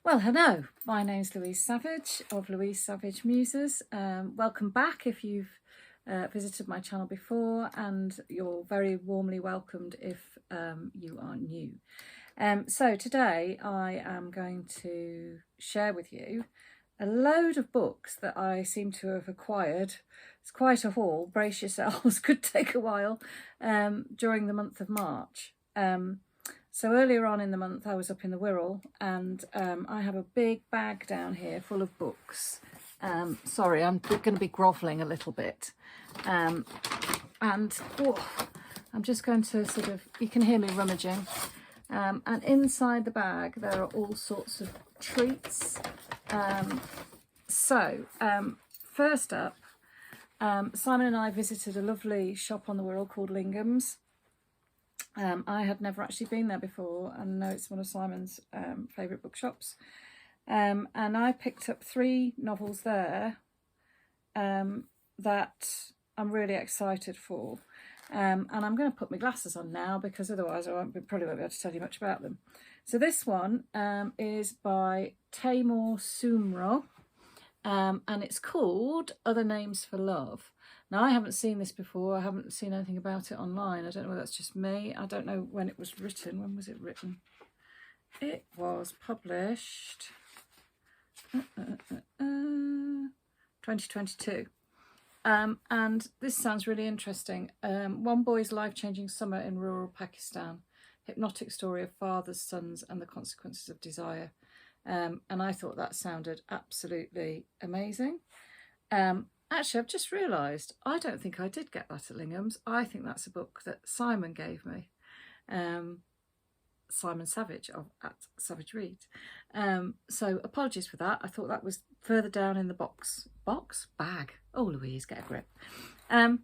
Well, hello, my name's Louise Savage of Louise Savage Muses. Welcome back if you've visited my channel before, and you're very warmly welcomed if you are new. So today I am going to share with you a load of books that I seem to have acquired. It's quite a haul, brace yourselves, could take a while, during the month of March. So earlier on in the month I was up in the Wirral, and I have a big bag down here full of books. Sorry, I'm going to be grovelling a little bit. I'm just going to sort of, you can hear me rummaging. And inside the bag there are all sorts of treats. First up, Simon and I visited a lovely shop on the Wirral called Lingham's. I had never actually been there before, and know it's one of Simon's favourite bookshops. And I picked up 3 novels there that I'm really excited for. And I'm going to put my glasses on now because otherwise I probably won't be able to tell you much about them. So this one is by Taymour Soomro, and it's called Other Names for Love. Now, I haven't seen this before. I haven't seen anything about it online. I don't know whether that's just me. I don't know when it was written. When was it written? It was published 2022. And this sounds really interesting. One boy's life-changing summer in rural Pakistan. Hypnotic story of fathers, sons, and the consequences of desire. And I thought that sounded absolutely amazing. Actually, I've just realised I don't think I did get that at Lingham's. I think that's a book that Simon gave me. Simon Savage at Savage Reads. So apologies for that. I thought that was further down in the bag. Oh, Louise, get a grip. I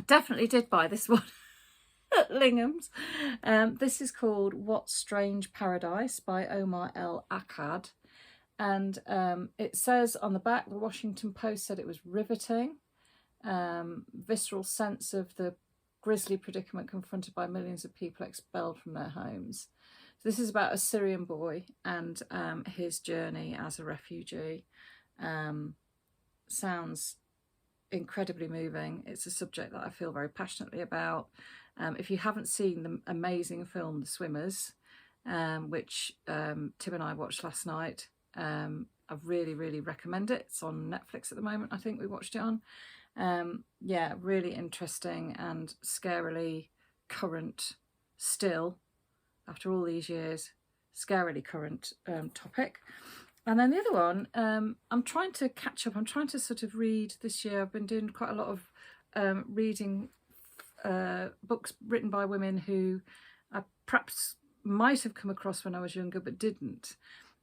definitely did buy this one at Lingham's. This is called What Strange Paradise by Omar Akkad. And it says on the back, the Washington Post said it was riveting. Visceral sense of the grisly predicament confronted by millions of people expelled from their homes. So this is about a Syrian boy and his journey as a refugee. Sounds incredibly moving. It's a subject that I feel very passionately about. If you haven't seen the amazing film The Swimmers, which Tim and I watched last night, I really recommend it. It's on Netflix at the moment. I think we watched it on. Yeah, really interesting and scarily current still, after all these years, scarily current topic. And then the other one, I'm trying to catch up. I'm trying to sort of read this year. I've been doing quite a lot of reading books written by women who I perhaps might have come across when I was younger but didn't.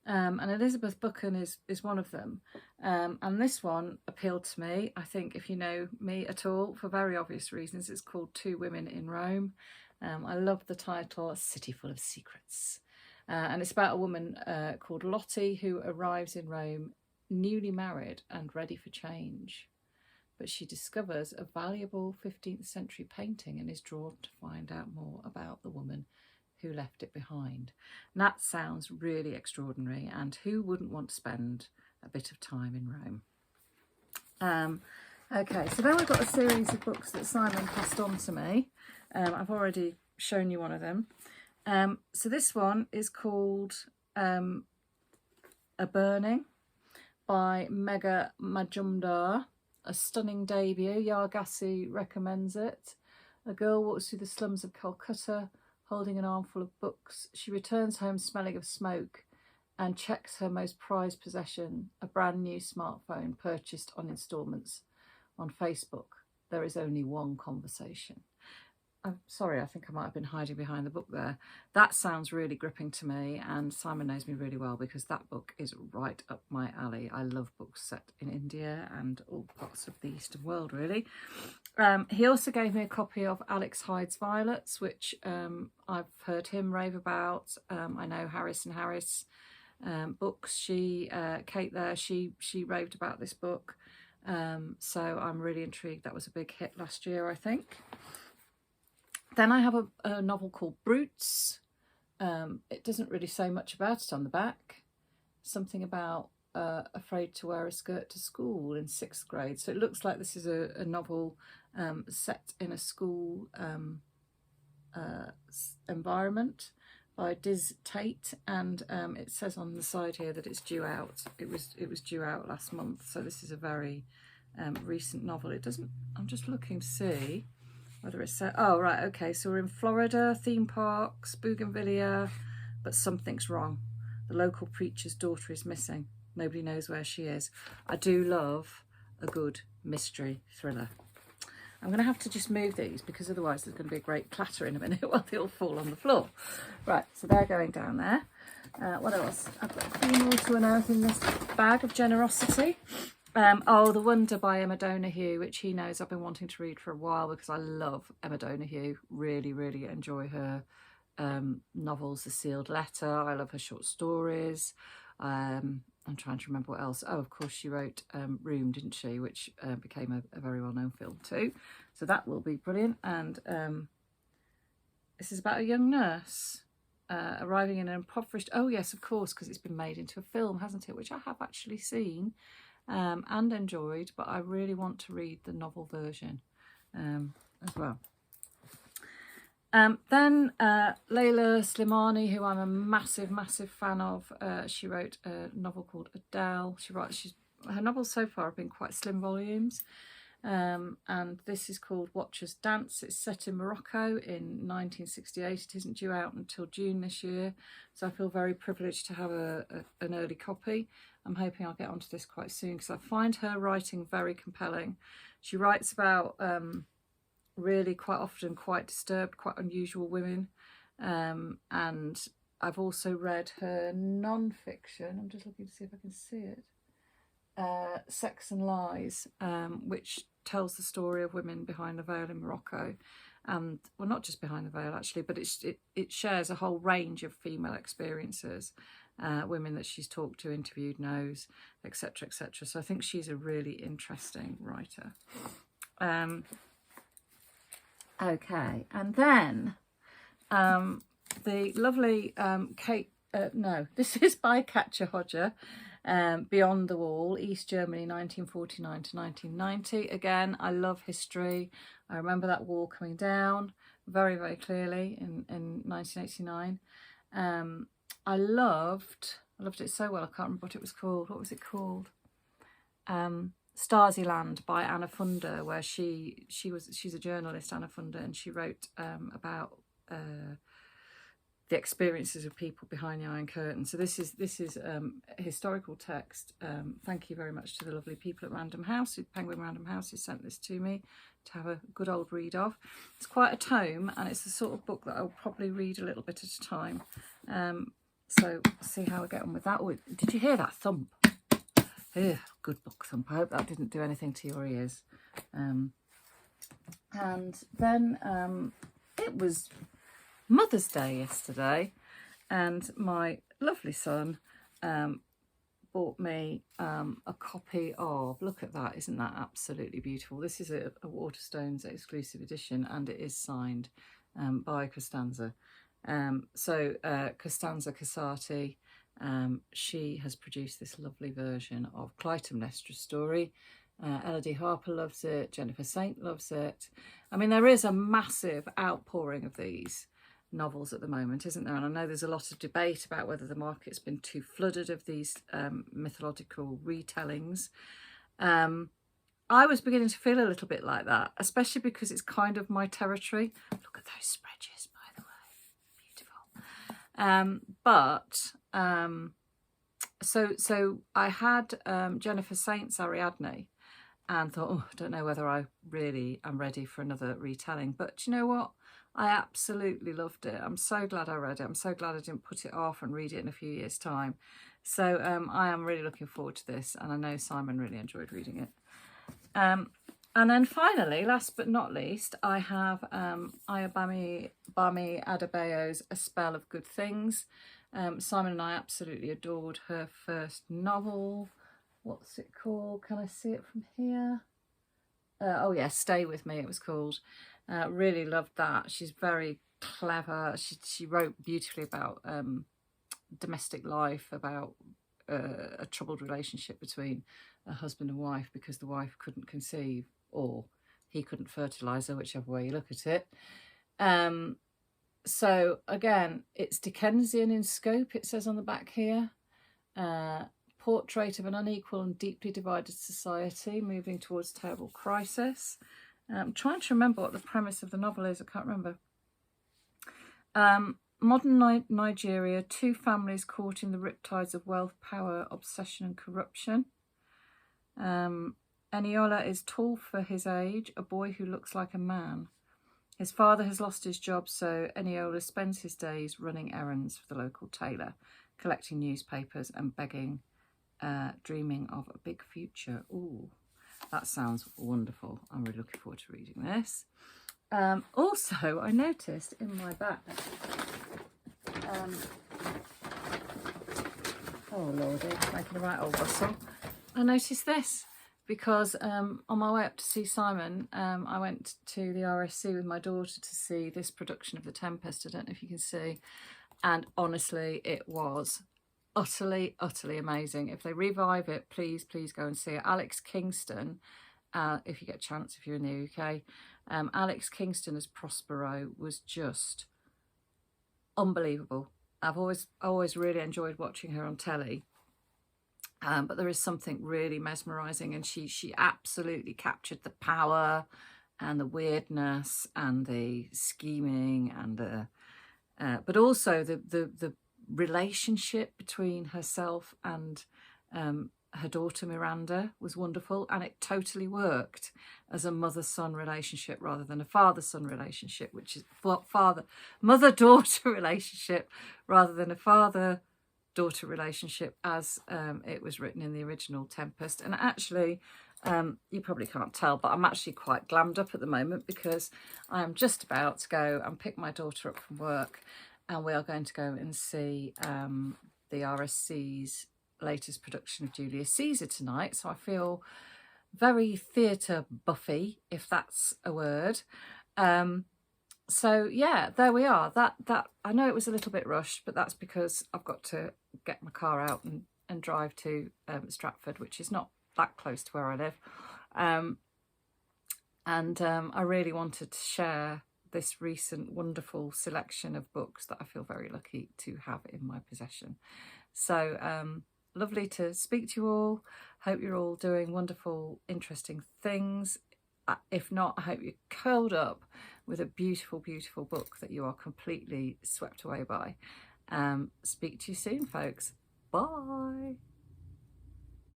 And Elizabeth Buchan is one of them. And this one appealed to me, I think, if you know me at all, for very obvious reasons. It's called Two Women in Rome. I love the title, A City Full of Secrets. And it's about a woman called Lottie who arrives in Rome newly married and ready for change. But she discovers a valuable 15th century painting and is drawn to find out more about the woman who left it behind. And that sounds really extraordinary, and who wouldn't want to spend a bit of time in Rome? Okay, so then we've got a series of books that Simon passed on to me. I've already shown you one of them. So this one is called A Burning by Megha Majumdar. A stunning debut. Yargassi recommends it. A girl walks through the slums of Calcutta holding an armful of books. She returns home smelling of smoke and checks her most prized possession, a brand new smartphone purchased on instalments on Facebook. There is only one conversation. I'm sorry, I think I might have been hiding behind the book there. That sounds really gripping to me, and Simon knows me really well because that book is right up my alley. I love books set in India and all parts of the Eastern world, really. He also gave me a copy of Alex Hyde's Violets, which I've heard him rave about. I know Harris and Harris books. Kate there, she raved about this book. So I'm really intrigued. That was a big hit last year, I think. Then I have a novel called Brutes. It doesn't really say much about it on the back. something about afraid to wear a skirt to school in 6th grade. So it looks like this is a novel set in a school environment by Dizz Tate, and it says on the side here that it's due out. It was due out last month, so this is a very recent novel. It doesn't. I'm just looking to see whether it's set. Oh right, okay. So we're in Florida, theme parks, bougainvillea, but something's wrong. The local preacher's daughter is missing. Nobody knows where she is. I do love a good mystery thriller. I'm going to have to just move these because otherwise there's going to be a great clatter in a minute while they all fall on the floor. Right, so they're going down there. What else? I've got a few more to unearth in this bag of generosity. Oh, The Wonder by Emma Donoghue, which he knows I've been wanting to read for a while because I love Emma Donoghue. Really, really enjoy her novels. The Sealed Letter. I love her short stories. I'm trying to remember what else. Oh, of course, she wrote Room, didn't she? Which became a very well-known film too. So that will be brilliant. And this is about a young nurse arriving in an impoverished... Oh, yes, of course, because it's been made into a film, hasn't it? Which I have actually seen and enjoyed, but I really want to read the novel version as well. Then Leila Slimani, who I'm a massive fan of, she wrote a novel called Adele. Her novels so far have been quite slim volumes, and this is called Watchers Dance. It's set in Morocco in 1968. It isn't due out until June this year, so I feel very privileged to have an early copy. I'm hoping I'll get onto this quite soon because I find her writing very compelling. She writes about really quite often quite disturbed, quite unusual women, and I've also read her non-fiction. I'm just looking to see if I can see it. Sex and Lies, which tells the story of women behind the veil in Morocco, and well, not just behind the veil actually, but it shares a whole range of female experiences, women that she's talked to, interviewed, knows, etc., etc. So I think she's a really interesting writer. Okay, and then the lovely Kate, no, this is by Katja, Beyond the Wall, East Germany, 1949 to 1990. Again, I love history. I remember that wall coming down very, very clearly in 1989. I loved it so well, I can't remember what it was called. What was it called? Stasi-Land by Anna Funder, where she's a journalist, Anna Funder, and she wrote about the experiences of people behind the Iron Curtain. So this is a historical text. Thank you very much to the lovely people at Random House, Penguin Random House, who sent this to me to have a good old read of. It's quite a tome, and it's the sort of book that I'll probably read a little bit at a time. So see how I get on with that. Oh, did you hear that thump? Ugh, good book thump. I hope that didn't do anything to your ears. And then it was Mother's Day yesterday, and my lovely son bought me a copy of, look at that, isn't that absolutely beautiful? This is a Waterstones exclusive edition, and it is signed by Costanza. Costanza Casati, she has produced this lovely version of Clytemnestra story. Elodie Harper loves it, Jennifer Saint loves it. I mean, there is a massive outpouring of these novels at the moment, isn't there? And I know there's a lot of debate about whether the market's been too flooded of these mythological retellings. I was beginning to feel a little bit like that, especially because it's kind of my territory. Look at those spreads, by the way, beautiful. So I had Jennifer Saint's Ariadne, and thought, oh, I don't know whether I really am ready for another retelling. But you know what? I absolutely loved it. I'm so glad I read it. I'm so glad I didn't put it off and read it in a few years' time. So I am really looking forward to this, and I know Simon really enjoyed reading it. And then finally, last but not least, I have Ayobami Adebayo's A Spell of Good Things. Simon and I absolutely adored her first novel. What's it called? Can I see it from here? Oh yes, Stay With Me, it was called. Really loved that. She's very clever. She wrote beautifully about domestic life, about a troubled relationship between a husband and wife because the wife couldn't conceive, or he couldn't fertilise her, whichever way you look at it. So again, it's Dickensian in scope, it says on the back here. Portrait of an unequal and deeply divided society moving towards terrible crisis. I'm trying to remember what the premise of the novel is. I can't remember. Modern Nigeria, two families caught in the riptides of wealth, power, obsession and corruption. Eniola is tall for his age, a boy who looks like a man. His father has lost his job, so Eniola spends his days running errands for the local tailor, collecting newspapers and begging, dreaming of a big future. Ooh, that sounds wonderful. I'm really looking forward to reading this. Also, I noticed in my bag, oh lordy, making a right old bustle. I noticed this because on my way up to see Simon, I went to the RSC with my daughter to see this production of The Tempest. I don't know if you can see. And honestly, it was utterly, utterly amazing. If they revive it, please, please go and see it. Alex Kingston, if you get a chance, if you're in the UK, Alex Kingston as Prospero was just unbelievable. I've always really enjoyed watching her on telly. But there is something really mesmerising, and she absolutely captured the power and the weirdness and the scheming and the but also the relationship between herself and her daughter Miranda was wonderful, and it totally worked as a mother-son relationship rather than a father-son relationship, which is mother-daughter relationship rather than a father-daughter relationship as it was written in the original Tempest. And actually, you probably can't tell, but I'm actually quite glammed up at the moment because I am just about to go and pick my daughter up from work, and we are going to go and see the RSC's latest production of Julius Caesar tonight. So I feel very theatre buffy, if that's a word. So yeah, there we are. That I know it was a little bit rushed, but that's because I've got to get my car out and drive to Stratford, which is not that close to where I live. I really wanted to share this recent wonderful selection of books that I feel very lucky to have in my possession. So lovely to speak to you all. Hope you're all doing wonderful, interesting things. If not, I hope you're curled up with a beautiful, beautiful book that you are completely swept away by. Speak to you soon, folks. Bye.